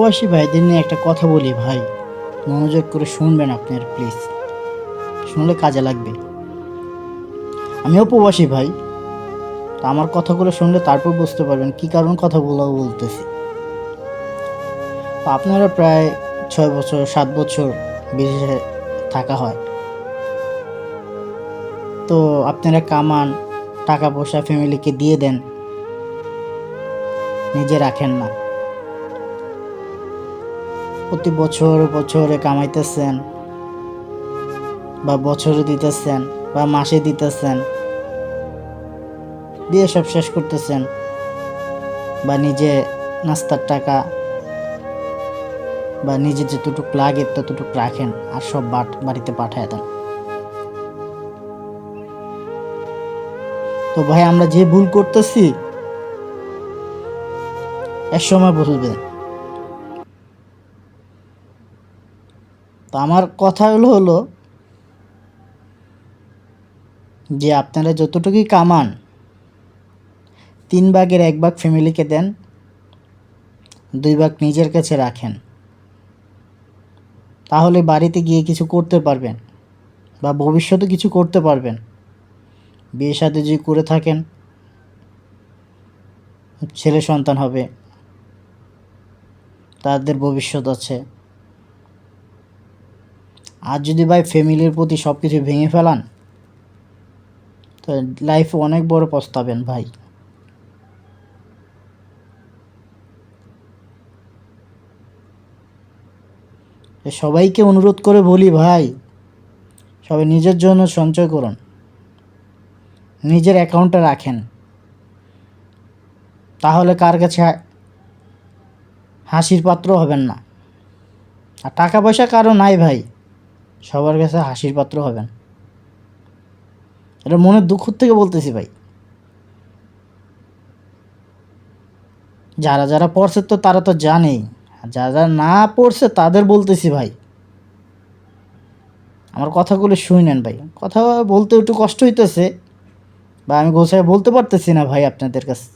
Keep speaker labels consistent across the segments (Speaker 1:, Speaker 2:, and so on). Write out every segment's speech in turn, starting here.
Speaker 1: প্রবাসী ভাইদের নিয়ে একটা কথা বলি ভাই, মনোযোগ করে শুনবেন আপনার প্লিজ, শুনলে কাজে লাগবে। আমিও প্রবাসী ভাই, তো আমার কথাগুলো শুনলে তারপর বুঝতে পারবেন কি কারণ কথাগুলো বলতেছি। তো আপনারা প্রায় 6 বছর 7 বছর বিদেশে থাকা হয়, তো আপনারা কামান, টাকা পয়সা ফ্যামিলিকে দিয়ে দেন, নিজে রাখেন না। প্রতি বছর বছরে কামাইতেছেন, বা বছরে দিতেছেন, বা মাসে দিতেছেন, দিয়ে সব শেষ করতেছেন, বা নিজে নাস্তার টাকা বা নিজে যতটুকু লাগে ততটুকু রাখেন, আর সব বাড়িতে পাঠায় দেন। তো ভাই, আমরা যে ভুল করতেছি এক সময় বুঝবেন। তো আমার কথা হলো যে আপনারা যতটুকুই কামান 3 ভাগের 1 ভাগ ফ্যামিলিকে দেন, 2 ভাগ নিজের কাছে রাখেন। তাহলে বাড়িতে গিয়ে কিছু করতে পারবেন, বা ভবিষ্যতে কিছু করতে পারবেন। বিয়ে শাদী যদি করে থাকেন, ছেলে সন্তান হবে, তাদের ভবিষ্যৎ আছে। আর যদি ভাই ফ্যামিলির প্রতি সব কিছু ভেঙে ফেলান, তো লাইফে অনেক বড় পস্তাবেন ভাই। সবাইকে অনুরোধ করে বলি ভাই, সবাই নিজের জন্য সঞ্চয় করুন, নিজের অ্যাকাউন্টে রাখেন। তাহলে কার কাছে হাসির পাত্র হবেন না। আর টাকা পয়সা কারো নাই ভাই, সবার কাছে হাসির পাত্র হবেন। এটা মনের দুঃখ থেকে বলতেছি ভাই। যারা যারা পড়ছে তো তারা তো জানেই, যারা যারা না পড়ছে তাদের বলতেছি ভাই। আমার কথাগুলো শুনেন ভাই, কথা বলতে একটু কষ্ট হইতেছে, বা আমি গোছায় বলতে পারতেছি না ভাই আপনাদের কাছে।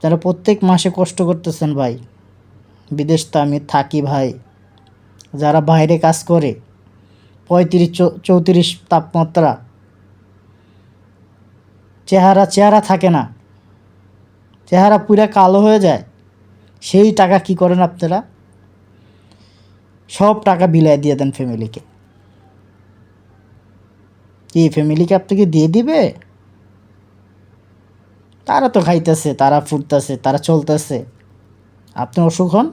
Speaker 1: যারা প্রত্যেক মাসে কষ্ট করতেছেন ভাই, বিদেশ তো আমি থাকি ভাই, যারা বাইরে কাজ করে 35-34 তাপমাত্রা, চেহারা চেহারা থাকে না, চেহারা পুরা কালো হয়ে যায়, সেই টাকা কি করেন আপনারা? সব টাকা বিলাই দিয়ে দেন ফ্যামিলিকে। কি ফ্যামিলিকে আপনাকে দিয়ে দিবে? তারা তো খাইতেছে, তারা ফুটতেছে, তারা চলতেছে। আপনি অসুখ হন,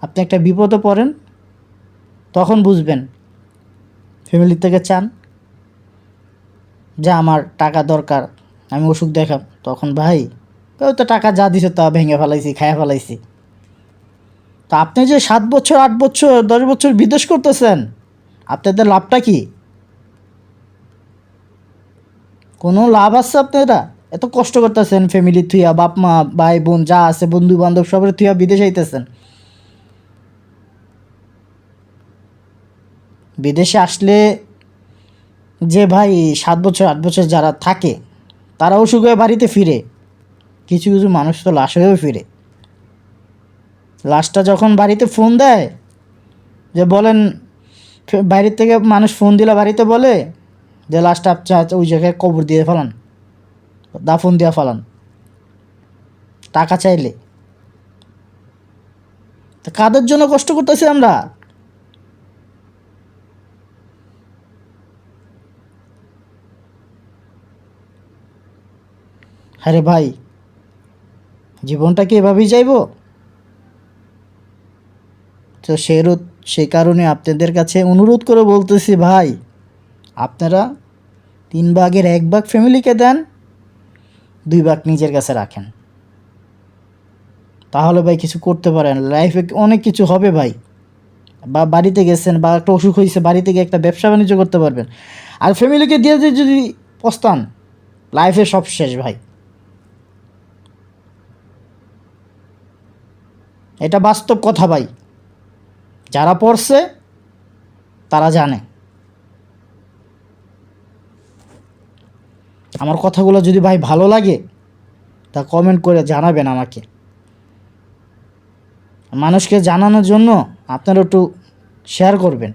Speaker 1: আপনি একটা বিপদে পড়েন, তখন বুঝবেন। ফ্যামিলি থেকে চান যে আমার টাকা দরকার, আমি ওষুধ দেখাম, তখন ভাই কেউ তো টাকা যা দিছে তা ভেঙে ফেলাইছি, খাইয়া ফেলাইছি। তো আপনি যে 7 বছর 8 বছর 10 বছর বিদেশ করতেছেন, আপনাদের লাভটা কি? কোনো লাভ আছে আপনারা? এত কষ্ট করতেছেন, ফ্যামিলি থুইয়া, বাপ মা ভাই বোন যা আছে বন্ধু বান্ধব সবার থুইয়া বিদেশ আইতেছেন। বিদেশে আসলে যে ভাই 7 বছর 8 বছর যারা থাকে, তারা অসুখ হয়ে বাড়িতে ফিরে। কিছু কিছু মানুষ তো লাশ হয়েও ফিরে। লাশটা যখন বাড়িতে ফোন দেয়, যে বলেন, বাইরের থেকে মানুষ ফোন দিলে বাড়িতে বলে যে লাশটা ওই জায়গায় কবর দিয়ে ফেলান, দাফন দিয়ে ফেলান, টাকা চাইলে। তো কাদের জন্য কষ্ট করতেছি আমরা? আরে ভাই, জীবনটা কি এভাবেই যাইব? তো সেই কারণে আপনাদের কাছে অনুরোধ করে বলতেছি ভাই, আপনারা 3 ভাগের 1 ভাগ ফ্যামিলিকে দেন, 2 ভাগ নিজের কাছে রাখেন। তাহলে ভাই কিছু করতে পারেন, লাইফে অনেক কিছু হবে ভাই। বা বাড়িতে গেছেন, বা একটা অসুখ হয়েছে, বাড়িতে গিয়ে একটা ব্যবসা বাণিজ্য করতে পারবেন। আর ফ্যামিলিকে দিয়ে যদি পস্তান, লাইফে সব শেষ ভাই। এটা বাস্তব কথা ভাই, যারা পড়ছে তারা জানে। আমার কথাগুলো যদি ভাই ভালো লাগে তা কমেন্ট করে জানাবেন আমাকে। মানুষকে জানানোর জন্য আপনারা একটু শেয়ার করবেন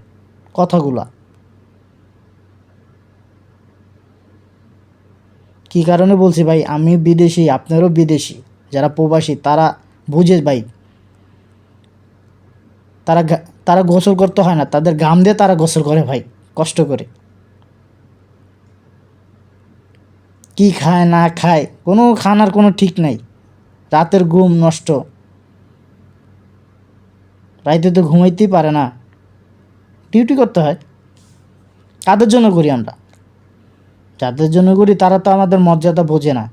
Speaker 1: কথাগুলো। কী কারণে বলছি ভাই, আমি বিদেশি, আপনারও বিদেশি, যারা প্রবাসী তারা বুঝে ভাই। তারা গোসল করতে হয় না, তাদের ঘাম দিয়ে তারা গোসল করে ভাই, কষ্ট করে। কি খায় না খায়, কোনো খানার কোনো ঠিক নাই। রাতের ঘুম নষ্ট, রাইতে তো ঘুমাইতেই পারে না, ডিউটি করতে হয়। কাদের জন্য করি আমরা? যাদের জন্য করি তারা তো আমাদের মর্যাদা বোঝে না।